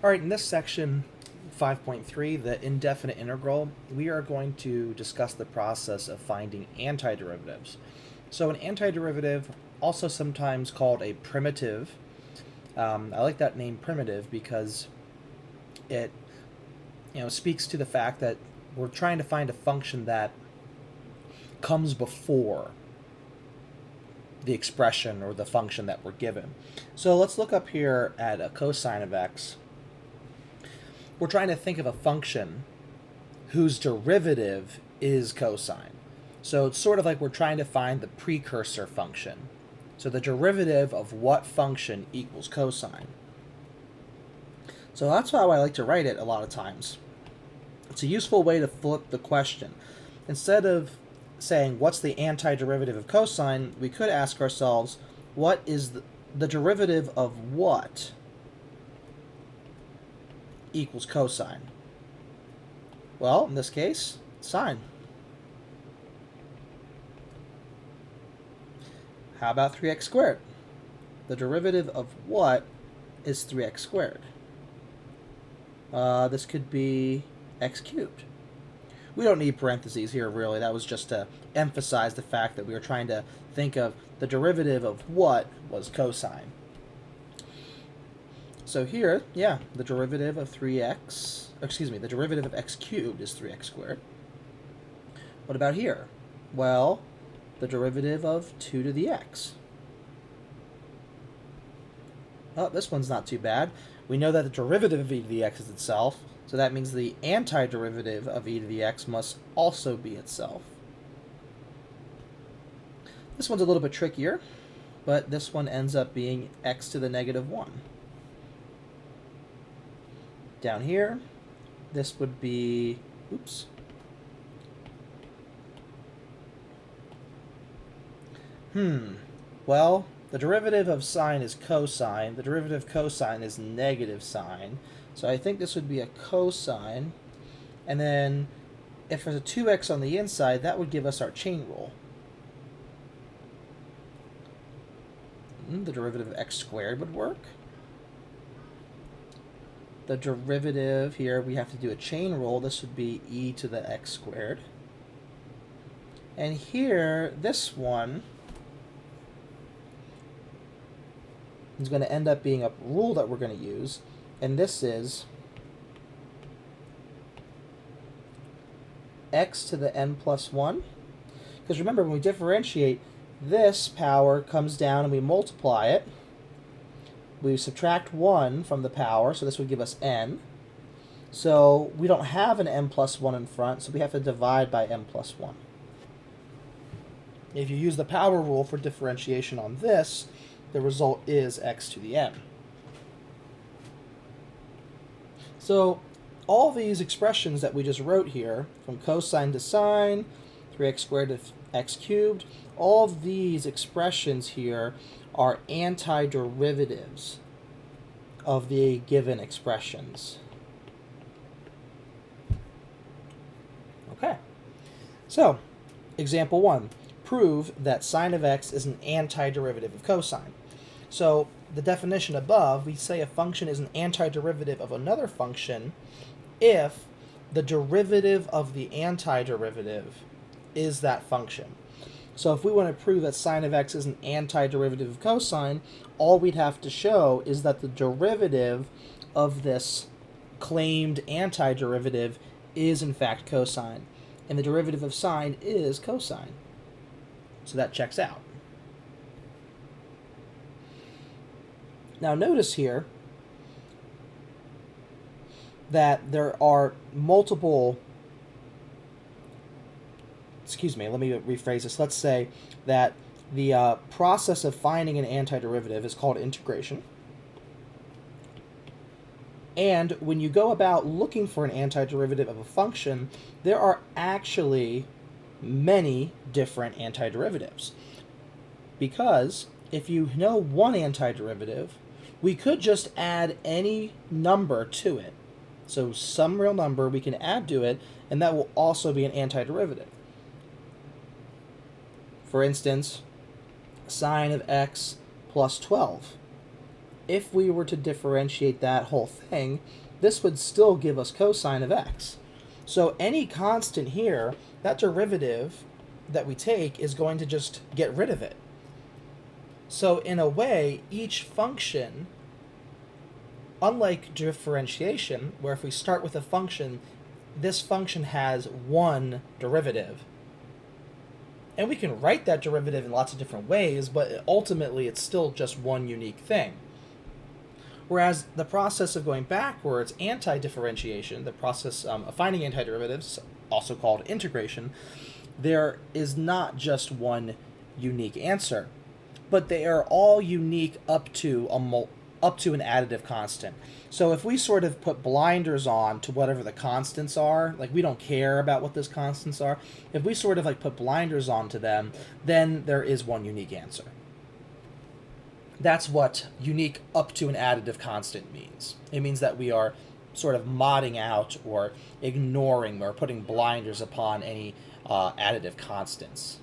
All right, in this section 5.3, the indefinite integral, we are going to discuss the process of finding antiderivatives. So an antiderivative, also sometimes called a primitive, I like that name primitive because it speaks to the fact that we're trying to find a function that comes before the expression or the function that we're given. So let's look up here at a cosine of x. We're trying to think of a function whose derivative is cosine. So it's sort of like we're trying to find the precursor function. So the derivative of what function equals cosine. So that's how I like to write it a lot of times. It's a useful way to flip the question. Instead of saying what's the antiderivative of cosine, we could ask ourselves what is the derivative of what equals cosine? Well, in this case, sine. How about 3x squared? The derivative of what is 3x squared? This could be x cubed. We don't need parentheses here, really. That was just to emphasize the fact that we were trying to think of the derivative of what was cosine. So here, yeah, the derivative of the derivative of x cubed is 3x squared. What about here? Well, the derivative of 2 to the x. Oh, this one's not too bad. We know that the derivative of e to the x is itself, so that means the antiderivative of e to the x must also be itself. This one's a little bit trickier, but this one ends up being x to the negative 1. Down here, this would be, well, the derivative of sine is cosine. The derivative of cosine is negative sine. So I think this would be a cosine. And then if there's a 2x on the inside, that would give us our chain rule. The derivative of x squared would work. The derivative here, we have to do a chain rule. This would be e to the x squared. And here, this one is going to end up being a rule that we're going to use. And this is x to the n plus 1. Because remember, when we differentiate, this power comes down and we multiply it. We subtract 1 from the power, so this would give us n. So we don't have an n plus 1 in front, so we have to divide by n plus 1. If you use the power rule for differentiation on this, the result is x to the n. So all these expressions that we just wrote here, from cosine to sine, 3x squared to x cubed, all of these expressions here are antiderivatives of the given expressions. Okay, so example 1, prove that sine of x is an antiderivative of cosine. So the definition above, we say a function is an antiderivative of another function if the derivative of the antiderivative is that function. So if we want to prove that sine of x is an antiderivative of cosine, all we'd have to show is that the derivative of this claimed antiderivative is in fact cosine. And the derivative of sine is cosine. So that checks out. Now notice here that there are multiple, let me rephrase this. Let's say that the process of finding an antiderivative is called integration. And when you go about looking for an antiderivative of a function, there are actually many different antiderivatives. Because if you know one antiderivative, we could just add any number to it. So some real number we can add to it, and that will also be an antiderivative. For instance, sine of x plus 12 if we were to differentiate that whole thing, this would still give us cosine of x. So any constant here, that derivative that we take is going to just get rid of it. So in a way, each function, unlike differentiation, where if we start with a function, this function has one derivative. And we can write that derivative in lots of different ways, but ultimately it's still just one unique thing. Whereas the process of going backwards, anti-differentiation, the process of finding antiderivatives, also called integration, there is not just one unique answer, but they are all unique up to an additive constant. So if we sort of put blinders on to whatever the constants are, like we don't care about what those constants are, if we sort of like put blinders onto them, then there is one unique answer. That's what unique up to an additive constant means. It means that we are sort of modding out or ignoring or putting blinders upon any additive constants.